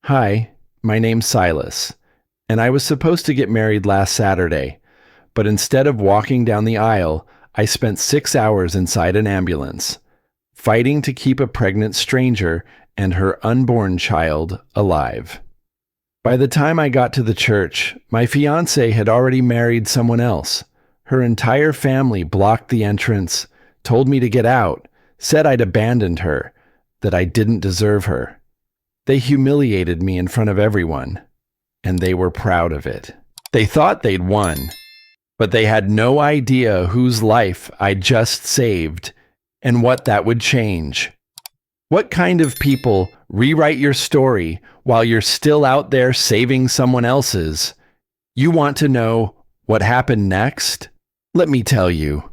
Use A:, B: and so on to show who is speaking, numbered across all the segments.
A: Hi, my name's Silas, and I was supposed to get married last Saturday, but instead of walking down the aisle, I spent 6 hours inside an ambulance, fighting to keep a pregnant stranger and her unborn child alive. By the time I got to the church, my fiancée had already married someone else. Her entire family blocked the entrance, told me to get out, said I'd abandoned her, that I didn't deserve her. They humiliated me in front of everyone, and they were proud of it. They thought they'd won, but they had no idea whose life I'd just saved and what that would change. What kind of people rewrite your story while you're still out there saving someone else's? You want to know what happened next? Let me tell you.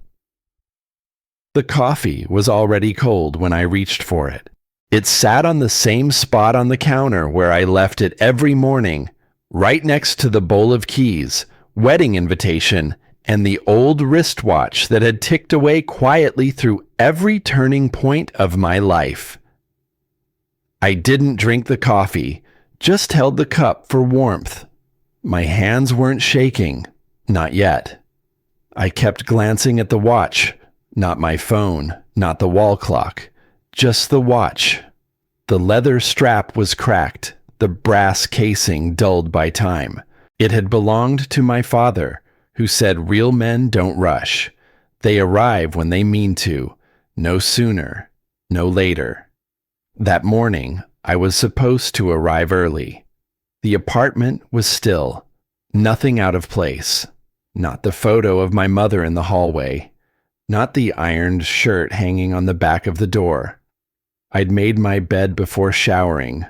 A: The coffee was already cold when I reached for it. It sat on the same spot on the counter where I left it every morning, right next to the bowl of keys, wedding invitation, and the old wristwatch that had ticked away quietly through every turning point of my life. I didn't drink the coffee, just held the cup for warmth. My hands weren't shaking, not yet. I kept glancing at the watch, not my phone, not the wall clock, just the watch. The leather strap was cracked, the brass casing dulled by time. It had belonged to my father, who said real men don't rush. They arrive when they mean to, no sooner, no later. That morning, I was supposed to arrive early. The apartment was still, nothing out of place. Not the photo of my mother in the hallway, not the ironed shirt hanging on the back of the door. I'd made my bed before showering,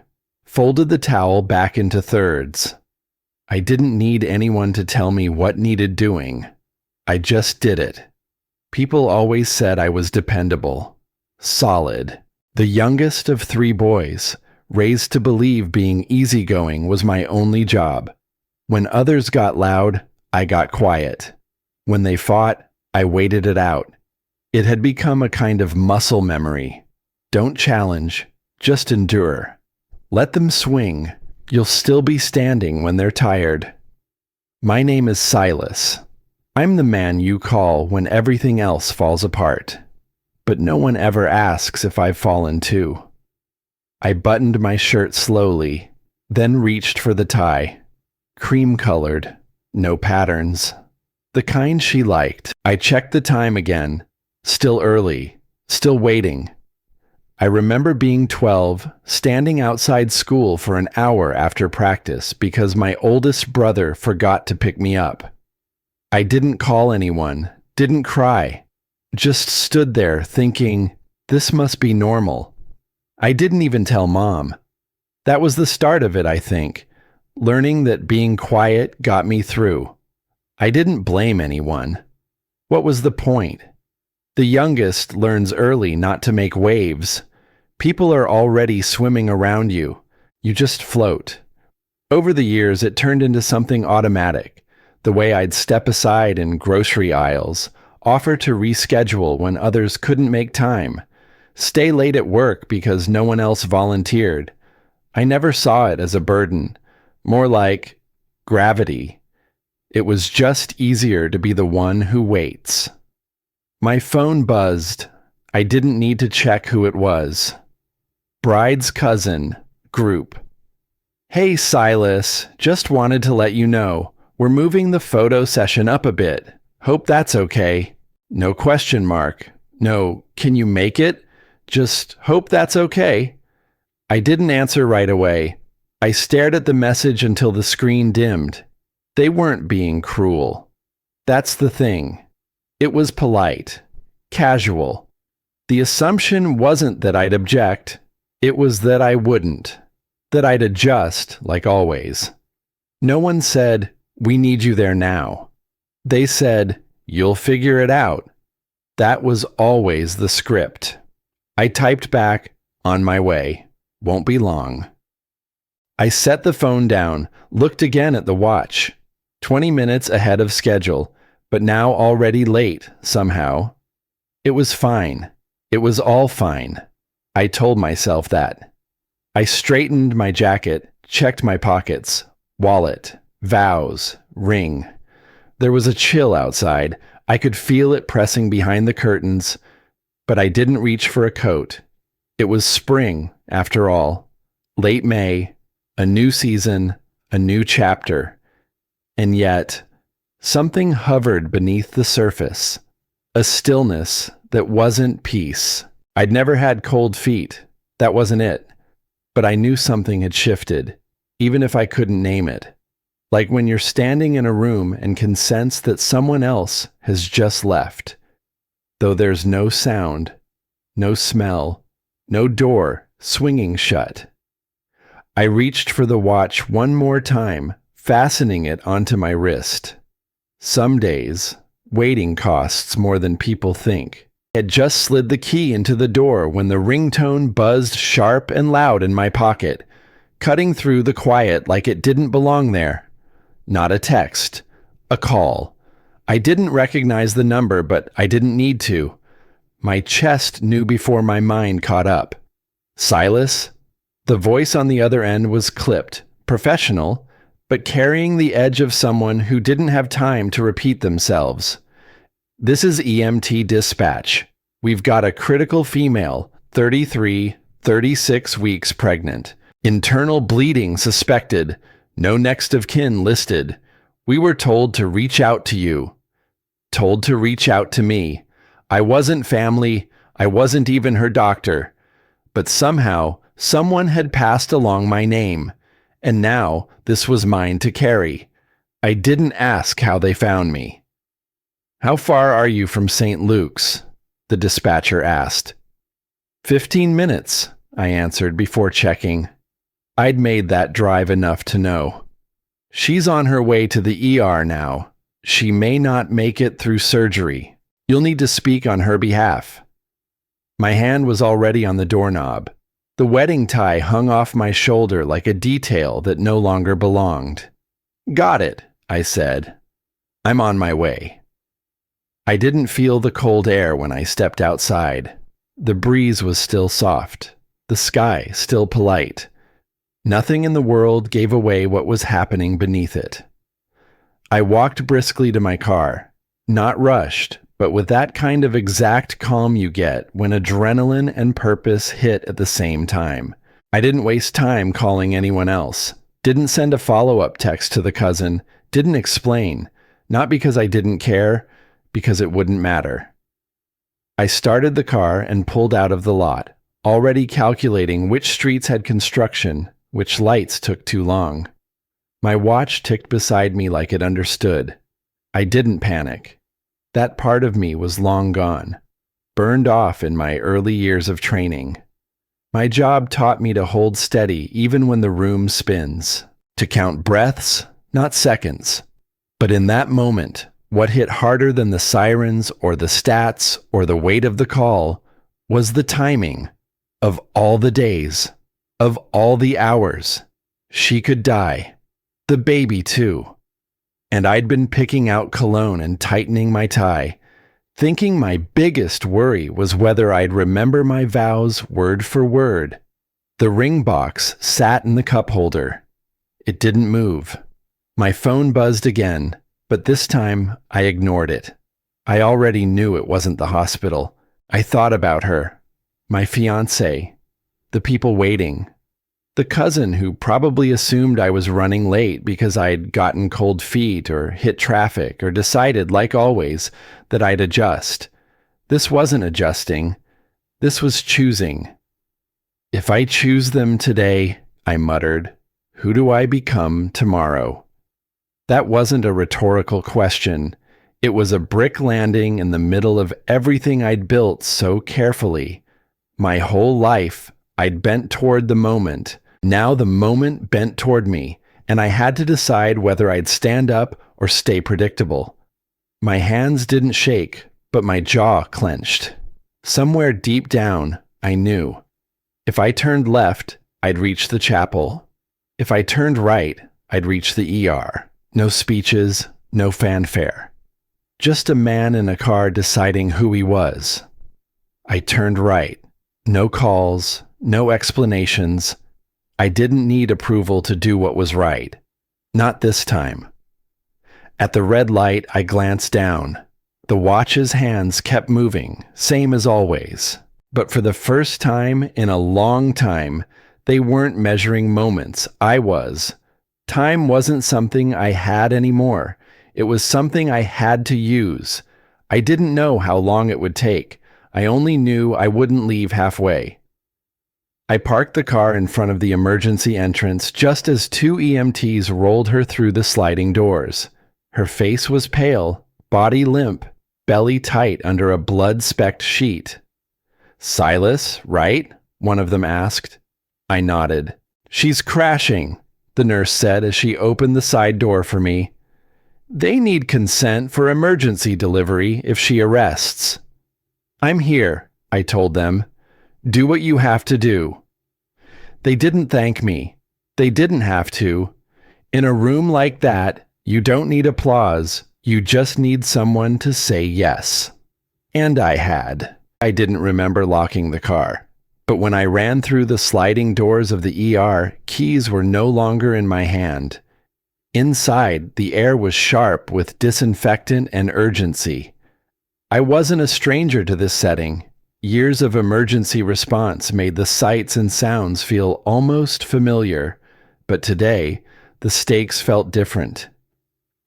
A: folded the towel back into thirds. I didn't need anyone to tell me what needed doing. I just did it. People always said I was dependable, solid. The youngest of 3 boys, raised to believe being easygoing was my only job. When others got loud, I got quiet. When they fought, I waited it out. It had become a kind of muscle memory. Don't challenge, just endure. Let them swing. You'll still be standing when they're tired. My name is Silas. I'm the man you call when everything else falls apart. But no one ever asks if I've fallen too. I buttoned my shirt slowly, then reached for the tie. Cream-colored, no patterns. The kind she liked. I checked the time again. Still early, still waiting. I remember being 12, standing outside school for an hour after practice because my oldest brother forgot to pick me up. I didn't call anyone, didn't cry, just stood there thinking, this must be normal. I didn't even tell Mom. That was the start of it, I think, learning that being quiet got me through. I didn't blame anyone. What was the point? The youngest learns early not to make waves. People are already swimming around you. You just float. Over the years, it turned into something automatic. The way I'd step aside in grocery aisles, offer to reschedule when others couldn't make time, stay late at work because no one else volunteered. I never saw it as a burden, more like gravity. It was just easier to be the one who waits. My phone buzzed. I didn't need to check who it was. Bride's cousin, group. Hey Silas, just wanted to let you know, we're moving the photo session up a bit. Hope that's okay. No question mark. No, can you make it? Just hope that's okay. I didn't answer right away. I stared at the message until the screen dimmed. They weren't being cruel. That's the thing. It was polite, casual. The assumption wasn't that I'd object. It was that I wouldn't. That I'd adjust, like always. No one said, we need you there now. They said, you'll figure it out. That was always the script. I typed back, on my way. Won't be long. I set the phone down, looked again at the watch. 20 minutes ahead of schedule, but now already late, somehow. It was fine. It was all fine. I told myself that. I straightened my jacket, checked my pockets, wallet, vows, ring. There was a chill outside. I could feel it pressing behind the curtains, but I didn't reach for a coat. It was spring, after all. Late May, a new season, a new chapter. And yet, something hovered beneath the surface. A stillness that wasn't peace. I'd never had cold feet. That wasn't it. But I knew something had shifted, even if I couldn't name it. Like when you're standing in a room and can sense that someone else has just left. Though there's no sound, no smell, no door swinging shut. I reached for the watch one more time, fastening it onto my wrist. Some days, waiting costs more than people think. I had just slid the key into the door when the ringtone buzzed sharp and loud in my pocket, cutting through the quiet like it didn't belong there. Not a text, a call. I didn't recognize the number, but I didn't need to. My chest knew before my mind caught up. Silas? The voice on the other end was clipped, professional, but carrying the edge of someone who didn't have time to repeat themselves. This is EMT dispatch. We've got a critical female, 33, 36 weeks pregnant. Internal bleeding suspected. No next of kin listed. We were told to reach out to you. Told to reach out to me. I wasn't family. I wasn't even her doctor. But somehow, someone had passed along my name, and now this was mine to carry. I didn't ask how they found me. How far are you from St. Luke's? The dispatcher asked. 15 minutes, I answered before checking. I'd made that drive enough to know. She's on her way to the ER now. She may not make it through surgery. You'll need to speak on her behalf. My hand was already on the doorknob. The wedding tie hung off my shoulder like a detail that no longer belonged. Got it, I said. I'm on my way. I didn't feel the cold air when I stepped outside. The breeze was still soft. The sky still polite. Nothing in the world gave away what was happening beneath it. I walked briskly to my car, not rushed, but with that kind of exact calm you get when adrenaline and purpose hit at the same time. I didn't waste time calling anyone else, didn't send a follow-up text to the cousin, didn't explain, not because I didn't care, because it wouldn't matter. I started the car and pulled out of the lot, already calculating which streets had construction, which lights took too long. My watch ticked beside me like it understood. I didn't panic. That part of me was long gone, burned off in my early years of training. My job taught me to hold steady even when the room spins, to count breaths, not seconds. But in that moment, what hit harder than the sirens or the stats or the weight of the call was the timing of all the days, of all the hours. She could die. The baby, too. And I'd been picking out cologne and tightening my tie, thinking my biggest worry was whether I'd remember my vows word for word. The ring box sat in the cup holder. It didn't move. My phone buzzed again, but this time I ignored it. I already knew it wasn't the hospital. I thought about her, my fiancé, the people waiting. The cousin who probably assumed I was running late because I'd gotten cold feet or hit traffic or decided, like always, that I'd adjust. This wasn't adjusting. This was choosing. If I choose them today, I muttered, who do I become tomorrow? That wasn't a rhetorical question. It was a brick landing in the middle of everything I'd built so carefully. My whole life, I'd bent toward the moment. Now the moment bent toward me, and I had to decide whether I'd stand up or stay predictable. My hands didn't shake, but my jaw clenched. Somewhere deep down, I knew. If I turned left, I'd reach the chapel. If I turned right, I'd reach the ER. No speeches, no fanfare. Just a man in a car deciding who he was. I turned right. No calls, no explanations. I didn't need approval to do what was right. Not this time. At the red light, I glanced down. The watch's hands kept moving, same as always. But for the first time in a long time, they weren't measuring moments. I was. Time wasn't something I had anymore. It was something I had to use. I didn't know how long it would take. I only knew I wouldn't leave halfway. I parked the car in front of the emergency entrance just as 2 EMTs rolled her through the sliding doors. Her face was pale, body limp, belly tight under a blood-specked sheet. "Silas, right?" one of them asked. I nodded. "She's crashing," the nurse said as she opened the side door for me. "They need consent for emergency delivery if she arrests." "I'm here," I told them. "Do what you have to do." They didn't thank me. They didn't have to. In a room like that, you don't need applause. You just need someone to say yes. And I had. I didn't remember locking the car. But when I ran through the sliding doors of the ER, keys were no longer in my hand. Inside, the air was sharp with disinfectant and urgency. I wasn't a stranger to this setting. Years of emergency response made the sights and sounds feel almost familiar, but today, the stakes felt different.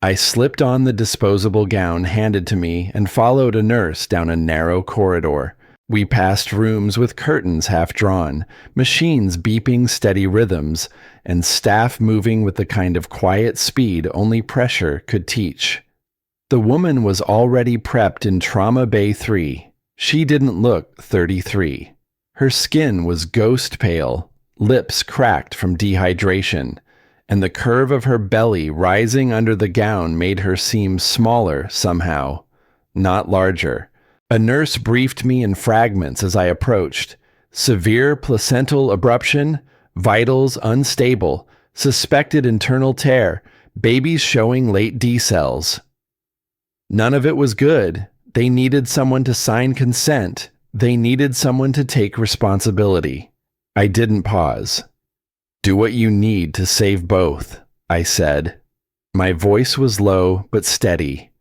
A: I slipped on the disposable gown handed to me and followed a nurse down a narrow corridor. We passed rooms with curtains half drawn, machines beeping steady rhythms, and staff moving with the kind of quiet speed only pressure could teach. The woman was already prepped in Trauma Bay 3. She didn't look 33. Her skin was ghost pale, lips cracked from dehydration, and the curve of her belly rising under the gown made her seem smaller somehow, not larger. A nurse briefed me in fragments as I approached. Severe placental abruption, vitals unstable, suspected internal tear, babies showing late D cells. None of it was good. They needed someone to sign consent. They needed someone to take responsibility. I didn't pause. "Do what you need to save both," I said. My voice was low but steady.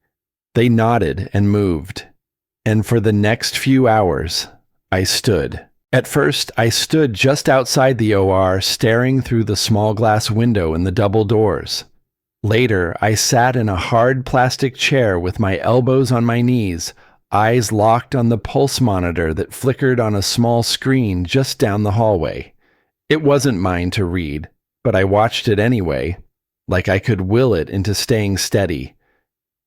A: They nodded and moved. And for the next few hours, I stood. At first, I stood just outside the OR, staring through the small glass window in the double doors. Later, I sat in a hard plastic chair with my elbows on my knees, eyes locked on the pulse monitor that flickered on a small screen just down the hallway. It wasn't mine to read, but I watched it anyway, like I could will it into staying steady.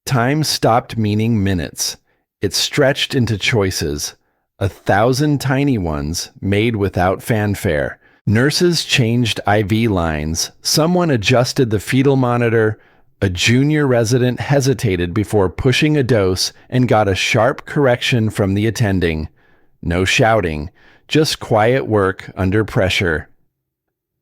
A: Time stopped meaning minutes. It stretched into choices, 1,000 tiny ones made without fanfare. Nurses changed IV lines, someone adjusted the fetal monitor, a junior resident hesitated before pushing a dose and got a sharp correction from the attending. No shouting, just quiet work under pressure.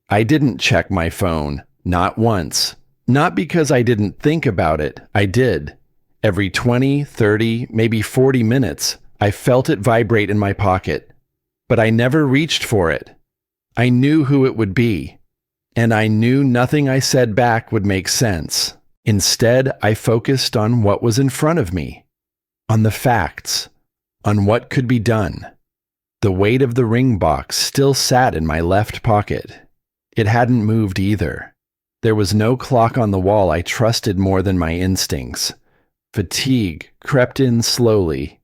A: I didn't check my phone, not once. Not because I didn't think about it, I did. Every 20, 30, maybe 40 minutes, I felt it vibrate in my pocket. But I never reached for it. I knew who it would be, and I knew nothing I said back would make sense. Instead, I focused on what was in front of me, on the facts, on what could be done. The weight of the ring box still sat in my left pocket. It hadn't moved either. There was no clock on the wall I trusted more than my instincts. Fatigue crept in slowly,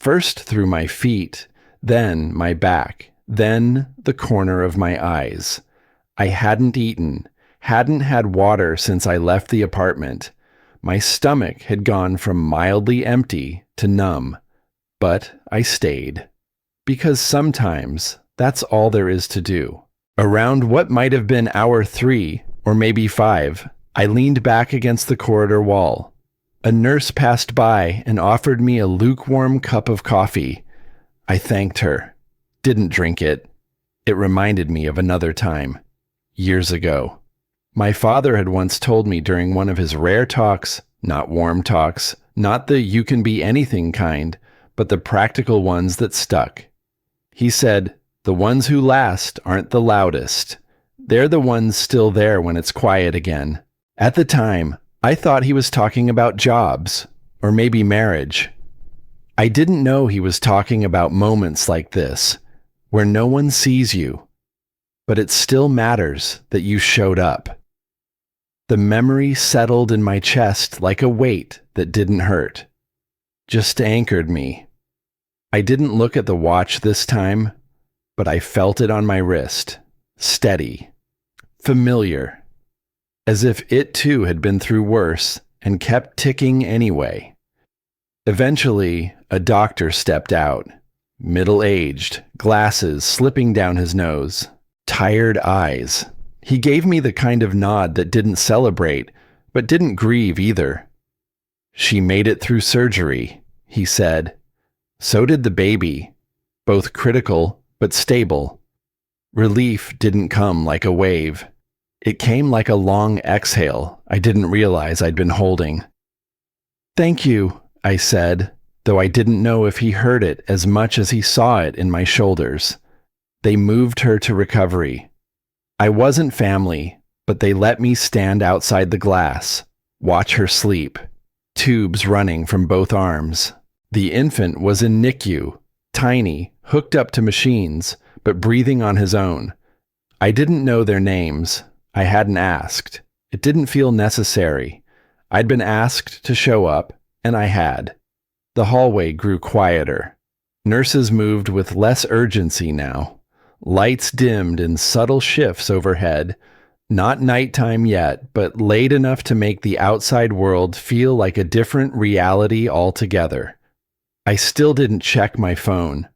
A: first through my feet, then my back. Then the corner of my eyes. I hadn't eaten, hadn't had water since I left the apartment. My stomach had gone from mildly empty to numb. But I stayed. Because sometimes that's all there is to do. Around what might have been hour 3, or maybe 5, I leaned back against the corridor wall. A nurse passed by and offered me a lukewarm cup of coffee. I thanked her. Didn't drink it. It reminded me of another time. Years ago. My father had once told me during one of his rare talks, not warm talks, not the you can be anything kind, but the practical ones that stuck. He said, "The ones who last aren't the loudest. They're the ones still there when it's quiet again. At the time, I thought he was talking about jobs, or maybe marriage. I didn't know he was talking about moments like this, where no one sees you, but it still matters that you showed up. The memory settled in my chest like a weight that didn't hurt, just anchored me. I didn't look at the watch this time, but I felt it on my wrist, steady, familiar, as if it too had been through worse and kept ticking anyway. Eventually, a doctor stepped out, middle-aged, glasses slipping down his nose, tired eyes. He gave me the kind of nod that didn't celebrate, but didn't grieve either. "She made it through surgery," he said. "So did the baby, both critical but stable." Relief didn't come like a wave. It came like a long exhale I didn't realize I'd been holding. "Thank you," I said, though I didn't know if he heard it as much as he saw it in my shoulders. They moved her to recovery. I wasn't family, but they let me stand outside the glass, watch her sleep, tubes running from both arms. The infant was in NICU, tiny, hooked up to machines, but breathing on his own. I didn't know their names. I hadn't asked. It didn't feel necessary. I'd been asked to show up, and I had. The hallway grew quieter. Nurses moved with less urgency now. Lights dimmed in subtle shifts overhead. Not nighttime yet, but late enough to make the outside world feel like a different reality altogether. I still didn't check my phone.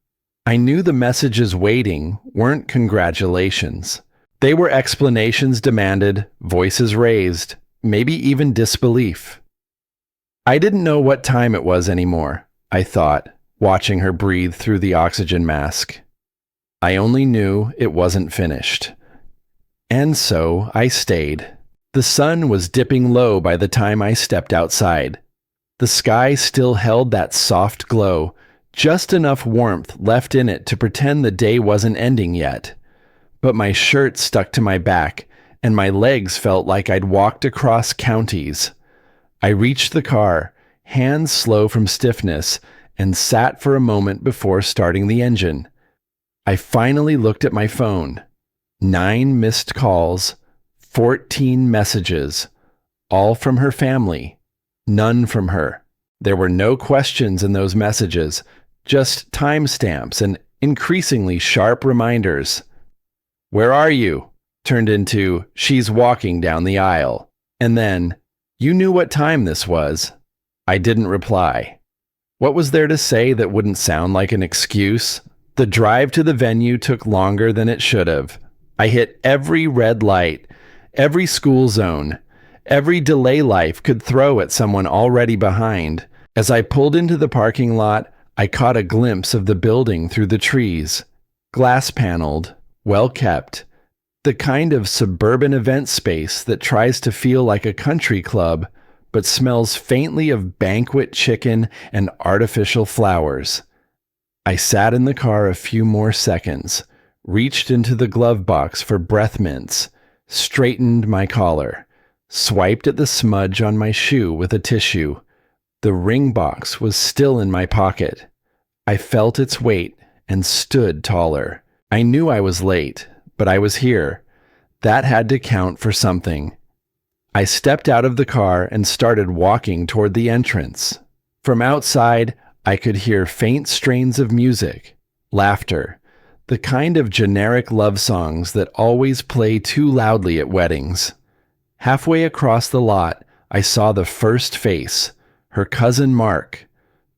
A: I knew the messages waiting weren't congratulations. They were explanations demanded, voices raised, maybe even disbelief. I didn't know what time it was anymore, I thought, watching her breathe through the oxygen mask. I only knew it wasn't finished. And so I stayed. The sun was dipping low by the time I stepped outside. The sky still held that soft glow, just enough warmth left in it to pretend the day wasn't ending yet. But my shirt stuck to my back, and my legs felt like I'd walked across counties. I reached the car, hands slow from stiffness, and sat for a moment before starting the engine. I finally looked at my phone. 9 missed calls, 14 messages, all from her family, none from her. There were no questions in those messages, just timestamps and increasingly sharp reminders. "Where are you?" turned into "She's walking down the aisle." And then, "You knew what time this was." I didn't reply. What was there to say that wouldn't sound like an excuse? The drive to the venue took longer than it should have. I hit every red light, every school zone, every delay life could throw at someone already behind. As I pulled into the parking lot, I caught a glimpse of the building through the trees. Glass-paneled, well-kept, the kind of suburban event space that tries to feel like a country club, but smells faintly of banquet chicken and artificial flowers. I sat in the car a few more seconds, reached into the glove box for breath mints, straightened my collar, swiped at the smudge on my shoe with a tissue. The ring box was still in my pocket. I felt its weight and stood taller. I knew I was late, but I was here. That had to count for something. I stepped out of the car and started walking toward the entrance. From outside, I could hear faint strains of music, laughter, the kind of generic love songs that always play too loudly at weddings. Halfway across the lot, I saw the first face, her cousin Mark,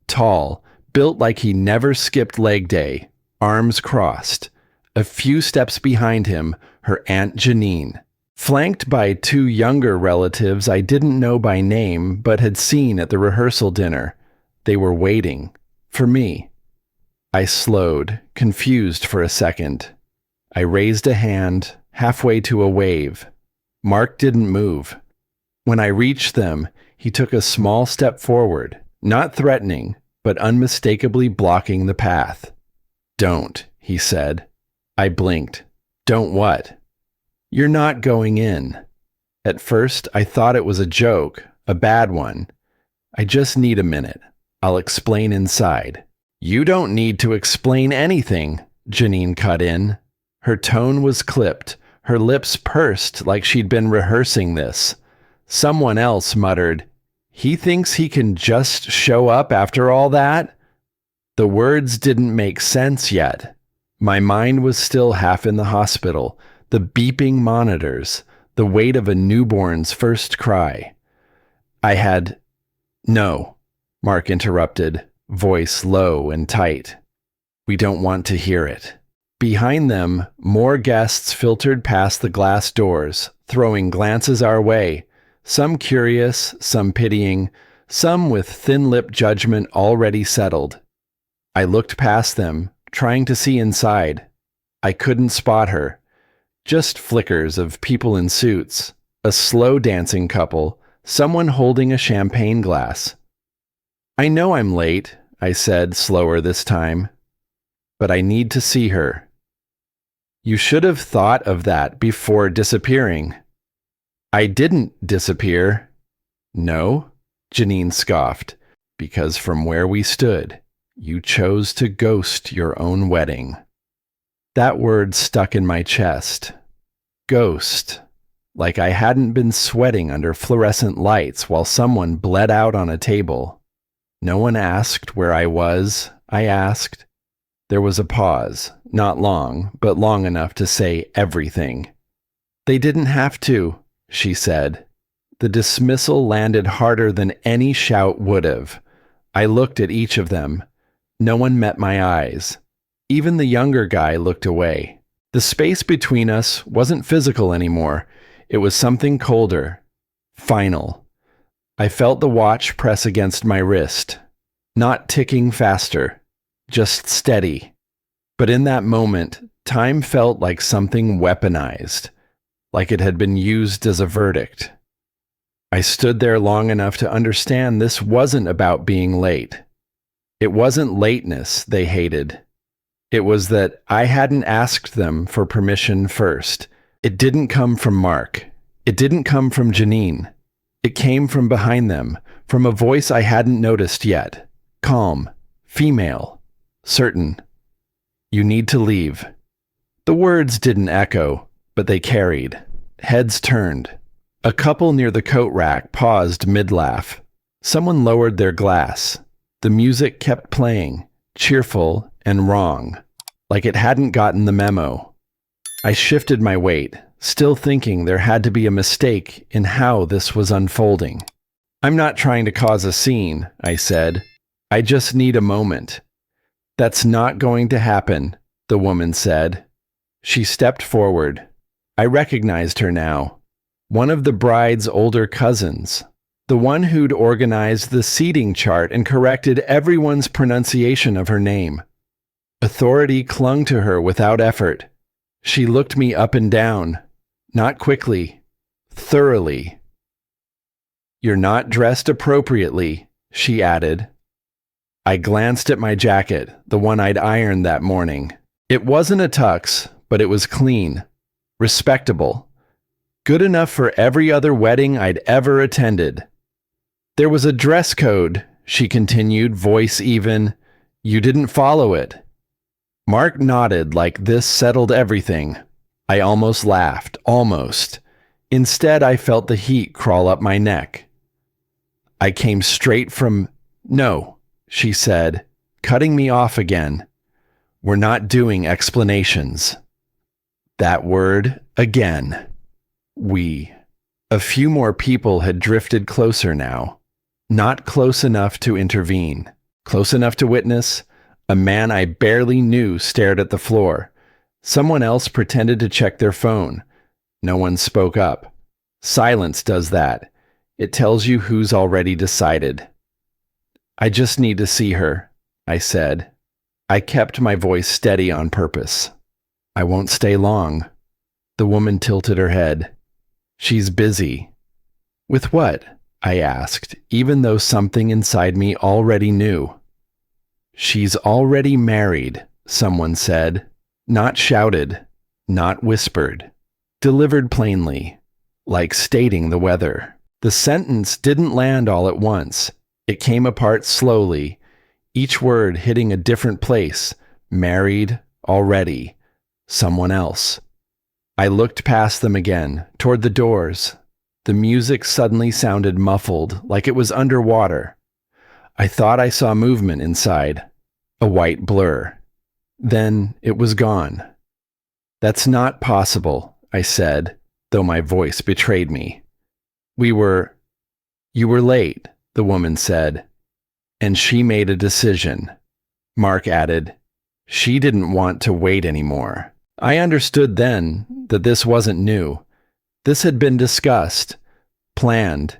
A: tall, built like he never skipped leg day, arms crossed. A few steps behind him, her Aunt Janine, flanked by 2 younger relatives I didn't know by name but had seen at the rehearsal dinner. They were waiting for me. I slowed, confused for a second. I raised a hand, halfway to a wave. Mark didn't move. When I reached them, he took a small step forward, not threatening, but unmistakably blocking the path. "Don't," he said. I blinked. "Don't what?" "You're not going in." At first, I thought it was a joke, a bad one. "I just need a minute. I'll explain inside." "You don't need to explain anything," Janine cut in. Her tone was clipped, her lips pursed like she'd been rehearsing this. Someone else muttered, "He thinks he can just show up after all that?" The words didn't make sense yet. My mind was still half in the hospital, the beeping monitors, the weight of a newborn's first cry. No, Mark interrupted, voice low and tight. "We don't want to hear it." Behind them, more guests filtered past the glass doors, throwing glances our way, some curious, some pitying, some with thin-lipped judgment already settled. I looked past them, trying to see inside. I couldn't spot her. Just flickers of people in suits, a slow dancing couple, someone holding a champagne glass. "I know I'm late," I said, slower this time, "but I need to see her." "You should have thought of that before disappearing." "I didn't disappear." "No?" Janine scoffed. "Because from where we stood, you chose to ghost your own wedding." That word stuck in my chest. Ghost. Like I hadn't been sweating under fluorescent lights while someone bled out on a table. "No one asked where I was," I asked. There was a pause, not long, but long enough to say everything. "They didn't have to," she said. The dismissal landed harder than any shout would have. I looked at each of them. No one met my eyes. Even the younger guy looked away. The space between us wasn't physical anymore. It was something colder. Final. I felt the watch press against my wrist. Not ticking faster. Just steady. But in that moment, time felt like something weaponized. Like it had been used as a verdict. I stood there long enough to understand this wasn't about being late. It wasn't lateness they hated. It was that I hadn't asked them for permission first. It didn't come from Mark. It didn't come from Janine. It came from behind them, from a voice I hadn't noticed yet. Calm, female, certain. "You need to leave." The words didn't echo, but they carried. Heads turned. A couple near the coat rack paused mid-laugh. Someone lowered their glass. The music kept playing, cheerful and wrong, like it hadn't gotten the memo. I shifted my weight, still thinking there had to be a mistake in how this was unfolding. "I'm not trying to cause a scene," I said. "I just need a moment." "That's not going to happen," the woman said. She stepped forward. I recognized her now. One of the bride's older cousins. The one who'd organized the seating chart and corrected everyone's pronunciation of her name. Authority clung to her without effort. She looked me up and down. Not quickly. Thoroughly. "You're not dressed appropriately," she added. I glanced at my jacket, the one I'd ironed that morning. It wasn't a tux, but it was clean. Respectable. Good enough for every other wedding I'd ever attended. "There was a dress code," she continued, voice even. "You didn't follow it." Mark nodded like this settled everything. I almost laughed, almost. Instead, I felt the heat crawl up my neck. "I came straight from—" "No," she said, cutting me off again. "We're not doing explanations." That word again. We. A few more people had drifted closer now. Not close enough to intervene. Close enough to witness. A man I barely knew stared at the floor. Someone else pretended to check their phone. No one spoke up. Silence does that. It tells you who's already decided. "I just need to see her," I said. I kept my voice steady on purpose. "I won't stay long." The woman tilted her head. "She's busy." "With what?" I asked, even though something inside me already knew. "She's already married," someone said. Not shouted, not whispered. delivered plainly, like stating the weather. The sentence didn't land all at once. It came apart slowly, each word hitting a different place. Married, already, someone else. I looked past them again, toward the doors. The music suddenly sounded muffled, like it was underwater. I thought I saw movement inside, a white blur. Then it was gone. "That's not possible," I said, though my voice betrayed me. You were late," the woman said. "And she made a decision." Mark added, "She didn't want to wait anymore." I understood then that this wasn't new. This had been discussed, planned.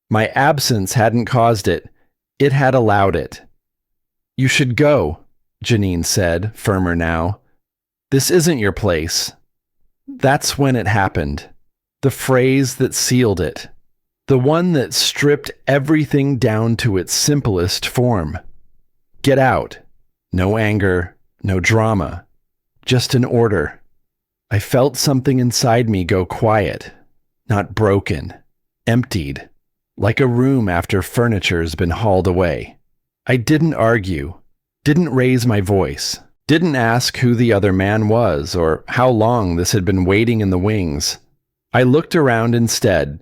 A: My absence hadn't caused it. It had allowed it. "You should go," Janine said, firmer now. "This isn't your place." That's when it happened. The phrase that sealed it. The one that stripped everything down to its simplest form. Get out. No anger, no drama. Just an order. I felt something inside me go quiet. Not broken. Emptied. Like a room after furniture's been hauled away. I didn't argue. Didn't raise my voice. Didn't ask who the other man was or how long this had been waiting in the wings. I looked around instead.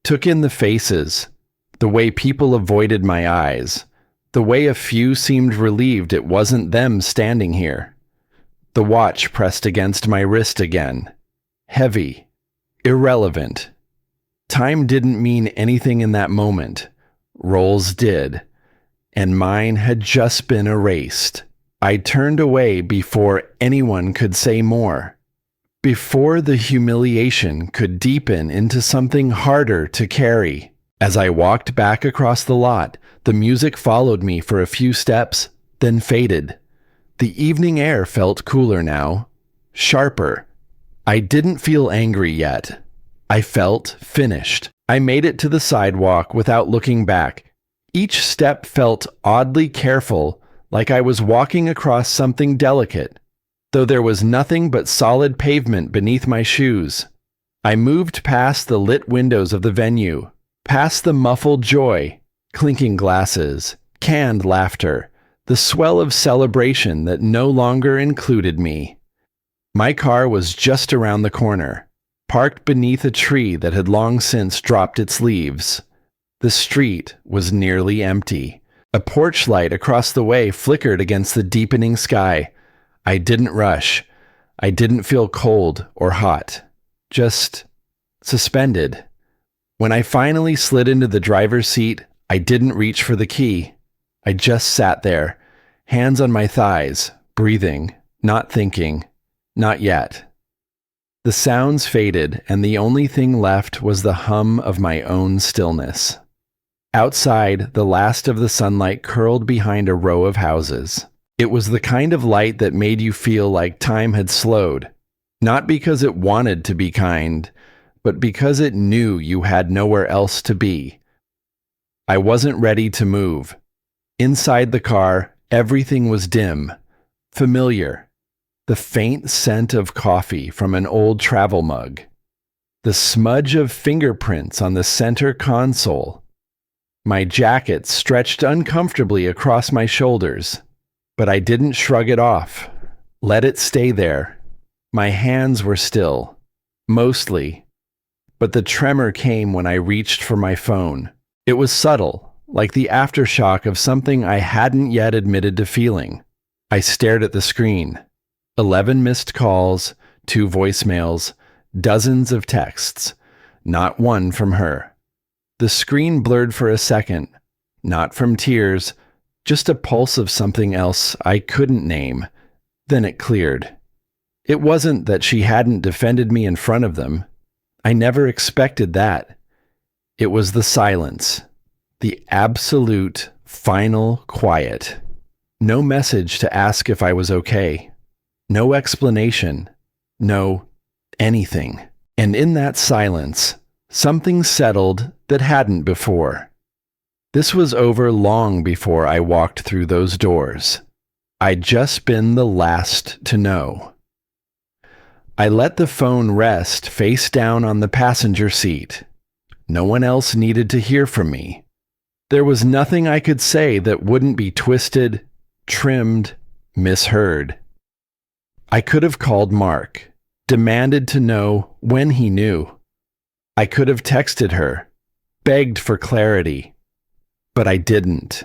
A: Took in the faces. The way people avoided my eyes. The way a few seemed relieved it wasn't them standing here. The watch pressed against my wrist again. Heavy. Irrelevant. Time didn't mean anything in that moment. Roles did. And mine had just been erased. I turned away before anyone could say more. Before the humiliation could deepen into something harder to carry. As I walked back across the lot, the music followed me for a few steps, then faded. The evening air felt cooler now, sharper. I didn't feel angry yet. I felt finished. I made it to the sidewalk without looking back. Each step felt oddly careful, like I was walking across something delicate, though there was nothing but solid pavement beneath my shoes. I moved past the lit windows of the venue, past the muffled joy, clinking glasses, canned laughter, the swell of celebration that no longer included me. My car was just around the corner, parked beneath a tree that had long since dropped its leaves. The street was nearly empty. A porch light across the way flickered against the deepening sky. I didn't rush. I didn't feel cold or hot. Just suspended. When I finally slid into the driver's seat, I didn't reach for the key. I just sat there, hands on my thighs, breathing, not thinking, not yet. The sounds faded, and the only thing left was the hum of my own stillness. Outside, the last of the sunlight curled behind a row of houses. It was the kind of light that made you feel like time had slowed, not because it wanted to be kind, but because it knew you had nowhere else to be. I wasn't ready to move. Inside the car, everything was dim, familiar. The faint scent of coffee from an old travel mug. The smudge of fingerprints on the center console. My jacket stretched uncomfortably across my shoulders, but I didn't shrug it off. Let it stay there. My hands were still, mostly, but the tremor came when I reached for my phone. It was subtle, like the aftershock of something I hadn't yet admitted to feeling. I stared at the screen. 11 missed calls, 2 voicemails, dozens of texts. Not one from her. The screen blurred for a second, not from tears, just a pulse of something else I couldn't name. Then it cleared. It wasn't that she hadn't defended me in front of them. I never expected that. It was the silence, the absolute, final quiet. No message to ask if I was okay. No explanation. No anything. And in that silence, something settled that hadn't before. This was over long before I walked through those doors. I'd just been the last to know. I let the phone rest face down on the passenger seat. No one else needed to hear from me. There was nothing I could say that wouldn't be twisted, trimmed, misheard. I could have called Mark, demanded to know when he knew. I could have texted her, begged for clarity, but I didn't.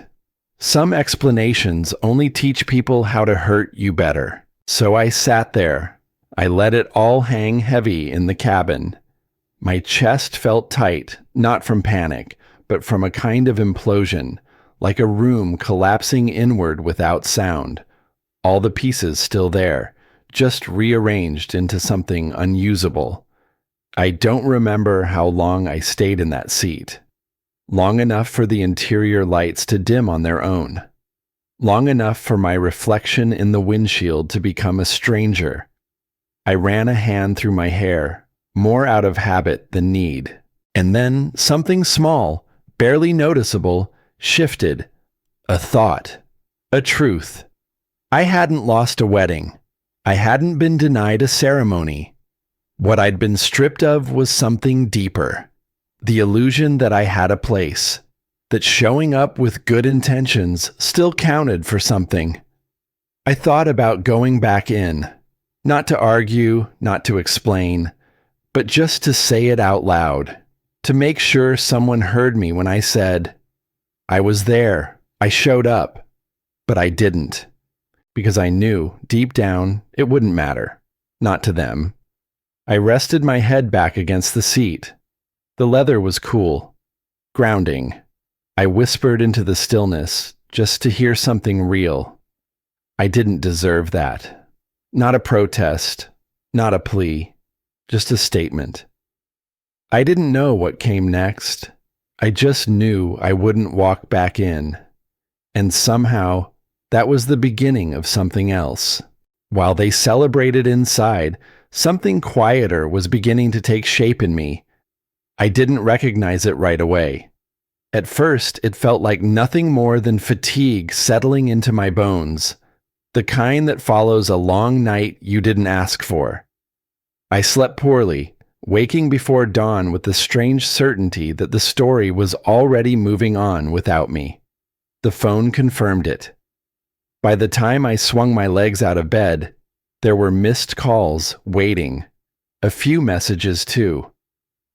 A: Some explanations only teach people how to hurt you better. So I sat there. I let it all hang heavy in the cabin. My chest felt tight, not from panic, but from a kind of implosion, like a room collapsing inward without sound. All the pieces still there, just rearranged into something unusable. I don't remember how long I stayed in that seat. Long enough for the interior lights to dim on their own. Long enough for my reflection in the windshield to become a stranger. I ran a hand through my hair, more out of habit than need. And then something small, barely noticeable, shifted. A thought. A truth. I hadn't lost a wedding. I hadn't been denied a ceremony. What I'd been stripped of was something deeper. The illusion that I had a place, that showing up with good intentions still counted for something. I thought about going back in, not to argue, not to explain, but just to say it out loud, to make sure someone heard me when I said, I was there, I showed up, but I didn't, because I knew, deep down, it wouldn't matter, not to them. I rested my head back against the seat. The leather was cool, grounding. I whispered into the stillness just to hear something real. I didn't deserve that. Not a protest, not a plea, just a statement. I didn't know what came next. I just knew I wouldn't walk back in. And somehow, that was the beginning of something else. While they celebrated inside, something quieter was beginning to take shape in me. I didn't recognize it right away. At first, it felt like nothing more than fatigue settling into my bones, the kind that follows a long night you didn't ask for. I slept poorly, waking before dawn with the strange certainty that the story was already moving on without me. The phone confirmed it. By the time I swung my legs out of bed, there were missed calls waiting. A few messages too.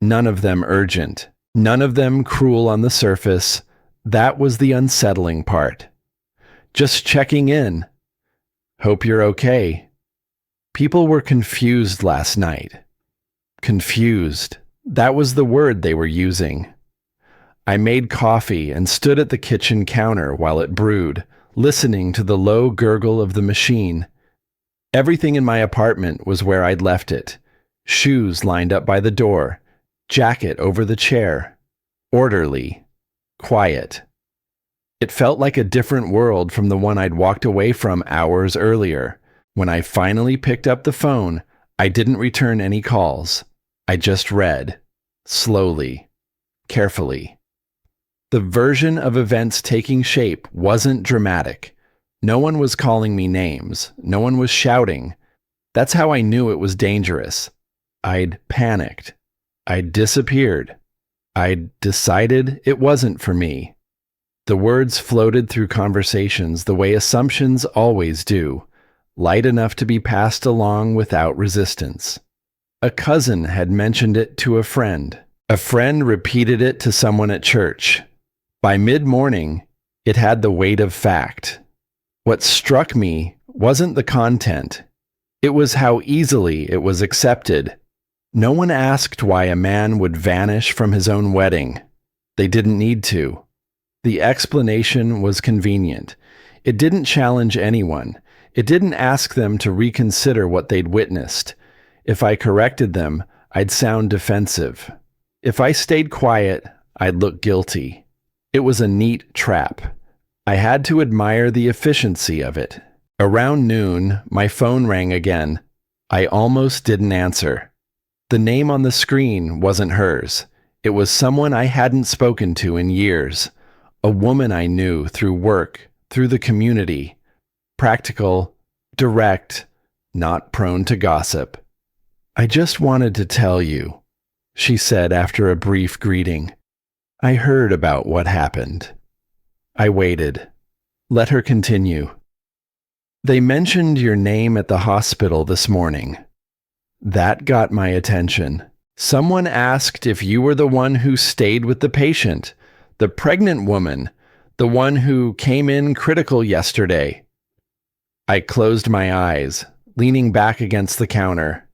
A: None of them urgent. None of them cruel on the surface. That was the unsettling part. Just checking in. Hope you're okay. People were confused last night. Confused. That was the word they were using. I made coffee and stood at the kitchen counter while it brewed, listening to the low gurgle of the machine. Everything in my apartment was where I'd left it. Shoes lined up by the door. Jacket over the chair. Orderly. Quiet. It felt like a different world from the one I'd walked away from hours earlier. When I finally picked up the phone, I didn't return any calls. I just read. Slowly. Carefully. The version of events taking shape wasn't dramatic. No one was calling me names. No one was shouting. That's how I knew it was dangerous. I'd panicked. I'd disappeared. I'd decided it wasn't for me. The words floated through conversations the way assumptions always do, light enough to be passed along without resistance. A cousin had mentioned it to a friend. A friend repeated it to someone at church. By mid-morning, it had the weight of fact. What struck me wasn't the content. It was how easily it was accepted. No one asked why a man would vanish from his own wedding. They didn't need to. The explanation was convenient. It didn't challenge anyone. It didn't ask them to reconsider what they'd witnessed. If I corrected them, I'd sound defensive. If I stayed quiet, I'd look guilty. It was a neat trap. I had to admire the efficiency of it. Around noon, my phone rang again. I almost didn't answer. The name on the screen wasn't hers. It was someone I hadn't spoken to in years. A woman I knew through work, through the community. Practical, direct, not prone to gossip. "I just wanted to tell you," she said after a brief greeting. "I heard about what happened." I waited. Let her continue. "They mentioned your name at the hospital this morning. That got my attention. Someone asked if you were the one who stayed with the patient, the pregnant woman, the one who came in critical yesterday." I closed my eyes, leaning back against the counter.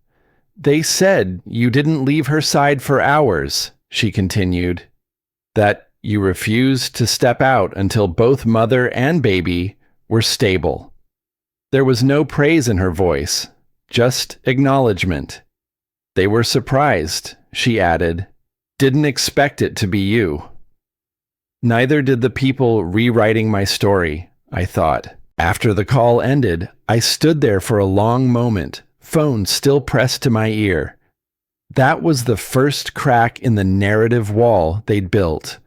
A: "They said you didn't leave her side for hours," she continued. "That you refused to step out until both mother and baby were stable." There was no praise in her voice, just acknowledgement. "They were surprised," she added. "Didn't expect it to be you." Neither did the people rewriting my story, I thought. After the call ended, I stood there for a long moment, phone still pressed to my ear. That was the first crack in the narrative wall they'd built.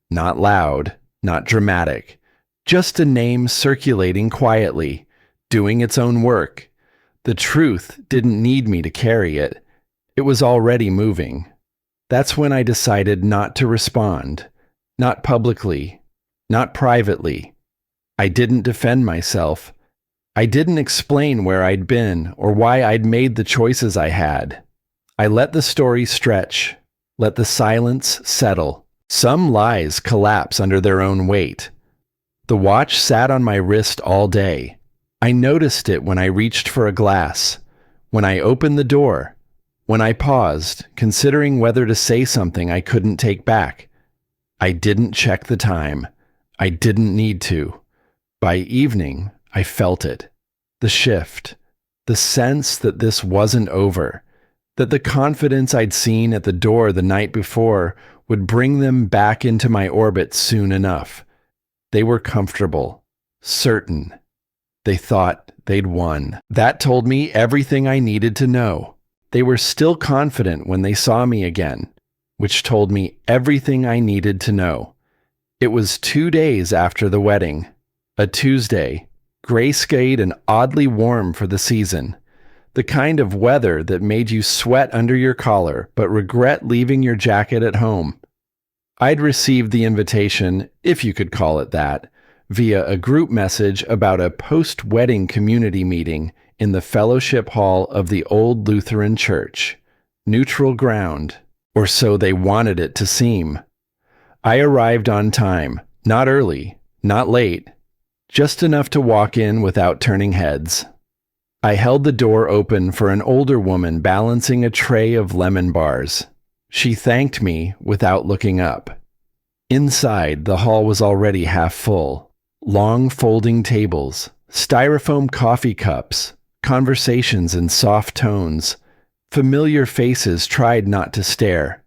A: Not loud, not dramatic, just a name circulating quietly, doing its own work. The truth didn't need me to carry it. It was already moving. That's when I decided not to respond. Not publicly, not privately. I didn't defend myself. I didn't explain where I'd been or why I'd made the choices I had. I let the story stretch, let the silence settle. Some lies collapse under their own weight. The watch sat on my wrist all day. I noticed it when I reached for a glass, when I opened the door, when I paused, considering whether to say something I couldn't take back. I didn't check the time. I didn't need to. By evening, I felt it. The shift. The sense that this wasn't over. That the confidence I'd seen at the door the night before would bring them back into my orbit soon enough. They were comfortable. Certain. They thought they'd won. That told me everything I needed to know. They were still confident when they saw me again, which told me everything I needed to know. It was 2 days after the wedding. A Tuesday, gray-skied and oddly warm for the season. The kind of weather that made you sweat under your collar but regret leaving your jacket at home. I'd received the invitation, if you could call it that, via a group message about a post-wedding community meeting in the fellowship hall of the old Lutheran church. Neutral ground, or so they wanted it to seem. I arrived on time, not early, not late, just enough to walk in without turning heads. I held the door open for an older woman balancing a tray of lemon bars. She thanked me without looking up. Inside, the hall was already half full. Long folding tables, styrofoam coffee cups, conversations in soft tones. Familiar faces tried not to stare.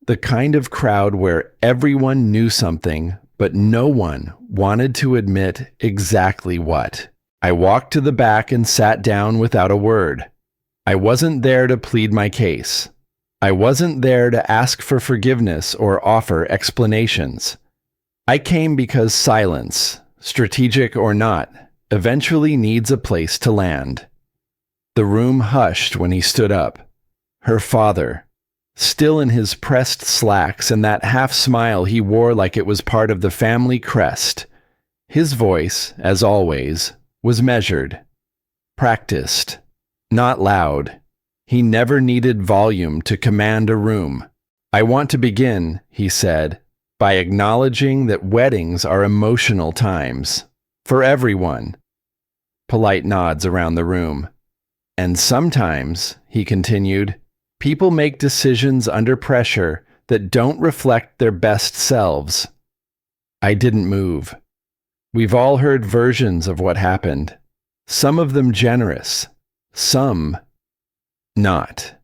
A: The kind of crowd where everyone knew something, but no one wanted to admit exactly what. I walked to the back and sat down without a word. I wasn't there to plead my case. I wasn't there to ask for forgiveness or offer explanations. I came because silence, strategic or not, eventually needs a place to land. The room hushed when he stood up. Her father, still in his pressed slacks and that half smile he wore like it was part of the family crest. His voice, as always, was measured, practiced, not loud. He never needed volume to command a room. "I want to begin," he said, "by acknowledging that weddings are emotional times. For everyone." Polite nods around the room. "And sometimes," he continued, "people make decisions under pressure that don't reflect their best selves." I didn't move. We've all heard versions of what happened. Some of them generous, some not.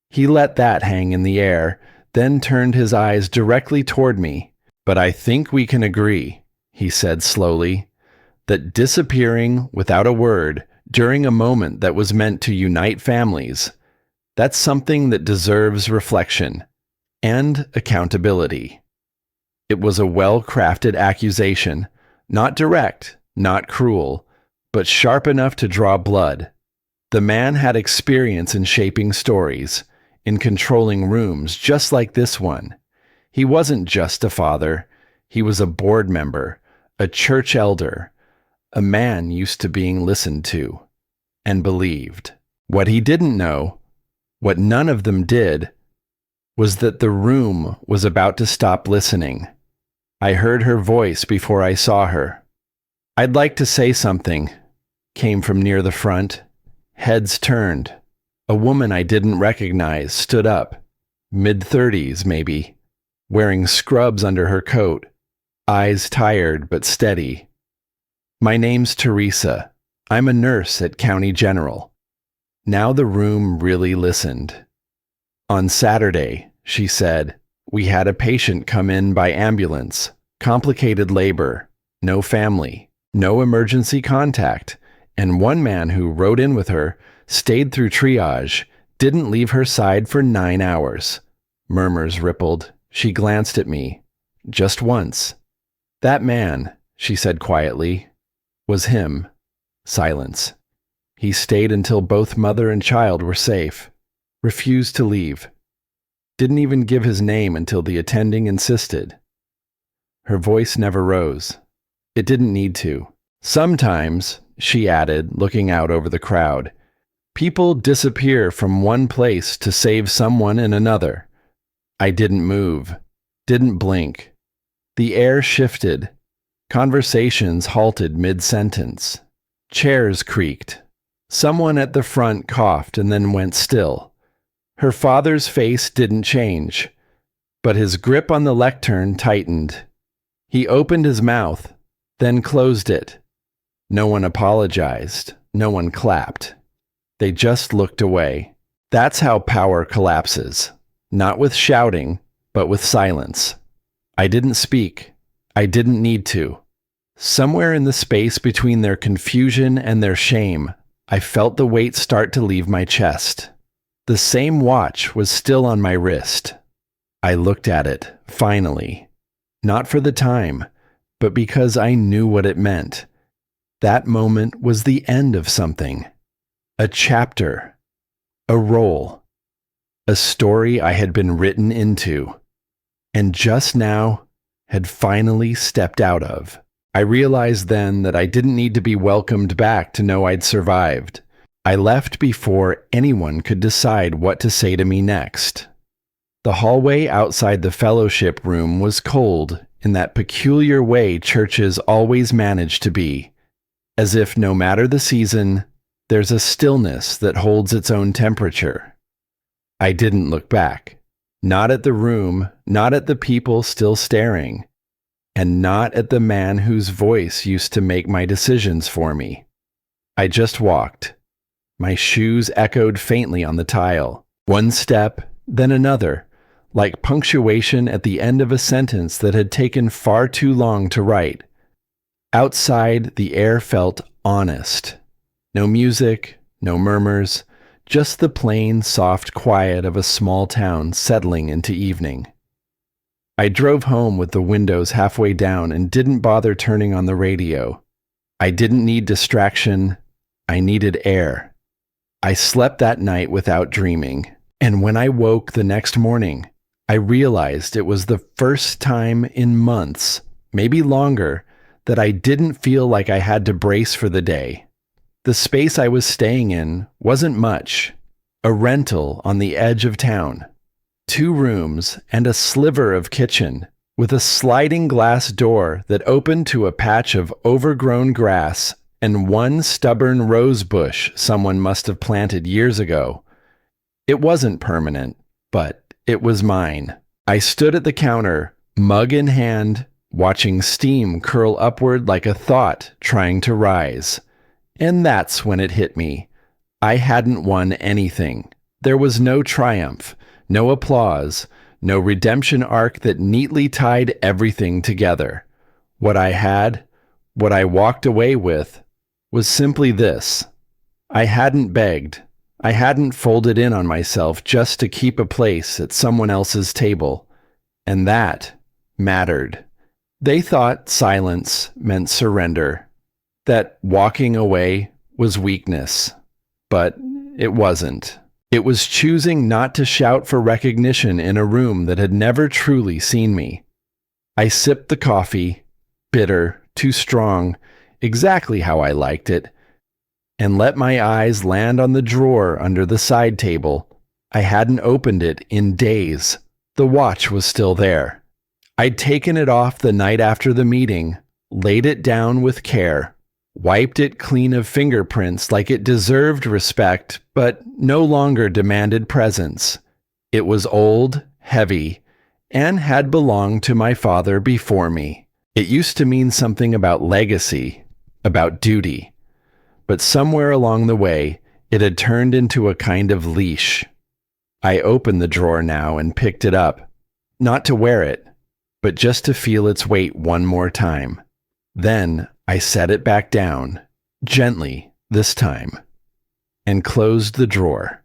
A: He let that hang in the air, then turned his eyes directly toward me. "But I think we can agree," he said slowly, "that disappearing without a word during a moment that was meant to unite families, that's something that deserves reflection and accountability." It was a well-crafted accusation, not direct, not cruel, but sharp enough to draw blood. The man had experience in shaping stories, in controlling rooms just like this one. He wasn't just a father. He was a board member, a church elder, a man used to being listened to and believed. What he didn't know, what none of them did, was that the room was about to stop listening. I heard her voice before I saw her. "I'd like to say something," came from near the front. Heads turned. A woman I didn't recognize stood up, mid-30s maybe, wearing scrubs under her coat, eyes tired but steady. "My name's Teresa. I'm a nurse at County General." Now the room really listened. "On Saturday," she said, "we had a patient come in by ambulance, complicated labor, no family, no emergency contact, and one man who rode in with her stayed through triage, didn't leave her side for 9 hours. Murmurs rippled. She glanced at me. Just once. "That man," she said quietly, "was him." Silence. "He stayed until both mother and child were safe. Refused to leave. Didn't even give his name until the attending insisted." Her voice never rose. It didn't need to. "Sometimes," she added, looking out over the crowd, "people disappear from one place to save someone in another." I didn't move, didn't blink. The air shifted. Conversations halted mid-sentence. Chairs creaked. Someone at the front coughed and then went still. Her father's face didn't change, but his grip on the lectern tightened. He opened his mouth, then closed it. No one apologized. No one clapped. They just looked away. That's how power collapses. Not with shouting, but with silence. I didn't speak. I didn't need to. Somewhere in the space between their confusion and their shame, I felt the weight start to leave my chest. The same watch was still on my wrist. I looked at it, finally. Not for the time, but because I knew what it meant. That moment was the end of something. A chapter. A role. A story I had been written into. And just now had finally stepped out of. I realized then that I didn't need to be welcomed back to know I'd survived. I left before anyone could decide what to say to me next. The hallway outside the fellowship room was cold in that peculiar way churches always manage to be, as if no matter the season, there's a stillness that holds its own temperature. I didn't look back. Not at the room, not at the people still staring, and not at the man whose voice used to make my decisions for me. I just walked. My shoes echoed faintly on the tile. One step, then another, like punctuation at the end of a sentence that had taken far too long to write. Outside, the air felt honest. No music, no murmurs, just the plain, soft quiet of a small town settling into evening. I drove home with the windows halfway down and didn't bother turning on the radio. I didn't need distraction. I needed air. I slept that night without dreaming, and when I woke the next morning, I realized it was the first time in months, maybe longer, that I didn't feel like I had to brace for the day. The space I was staying in wasn't much. A rental on the edge of town. 2 rooms and a sliver of kitchen, with a sliding glass door that opened to a patch of overgrown grass and one stubborn rose bush someone must have planted years ago. It wasn't permanent, but it was mine. I stood at the counter, mug in hand, watching steam curl upward like a thought trying to rise. And that's when it hit me. I hadn't won anything. There was no triumph, no applause, no redemption arc that neatly tied everything together. What I had, what I walked away with, was simply this. I hadn't begged. I hadn't folded in on myself just to keep a place at someone else's table. And that mattered. They thought silence meant surrender, that walking away was weakness. but it wasn't. It was choosing not to shout for recognition in a room that had never truly seen me. I sipped the coffee, bitter, too strong, exactly how I liked it, and let my eyes land on the drawer under the side table. I hadn't opened it in days. The watch was still there. I'd taken it off the night after the meeting, laid it down with care, wiped it clean of fingerprints like it deserved respect, but no longer demanded presence. It was old, heavy, and had belonged to my father before me. It used to mean something about legacy, about duty, but somewhere along the way, it had turned into a kind of leash. I opened the drawer now and picked it up, not to wear it, but just to feel its weight one more time. Then I set it back down, gently this time, and closed the drawer.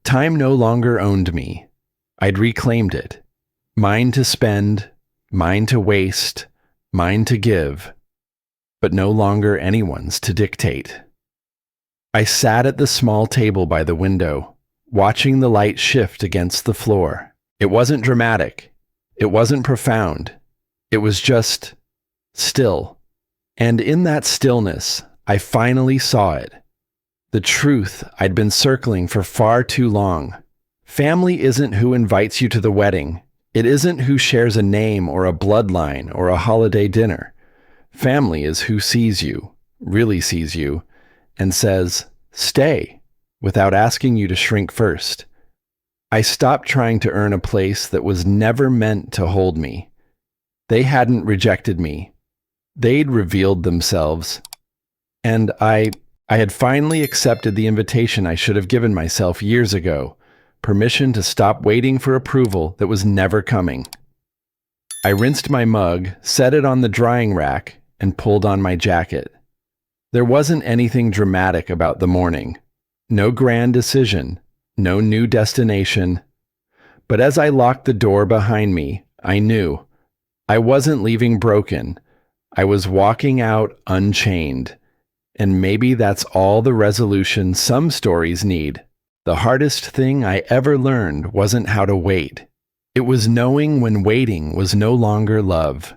A: Time no longer owned me. I'd reclaimed it. Mine to spend, mine to waste, mine to give, but no longer anyone's to dictate. I sat at the small table by the window, watching the light shift against the floor. It wasn't dramatic. It wasn't profound. It was just still. And in that stillness, I finally saw it. The truth I'd been circling for far too long. Family isn't who invites you to the wedding. It isn't who shares a name or a bloodline or a holiday dinner. Family is who sees you, really sees you, and says, "Stay," without asking you to shrink first. I stopped trying to earn a place that was never meant to hold me. They hadn't rejected me. They'd revealed themselves. And I had finally accepted the invitation I should have given myself years ago, permission to stop waiting for approval that was never coming. I rinsed my mug, set it on the drying rack, and pulled on my jacket. There wasn't anything dramatic about the morning. No grand decision, no new destination. But as I locked the door behind me, I knew I wasn't leaving broken. I was walking out unchained. And maybe that's all the resolution some stories need. The hardest thing I ever learned wasn't how to wait. It was knowing when waiting was no longer love.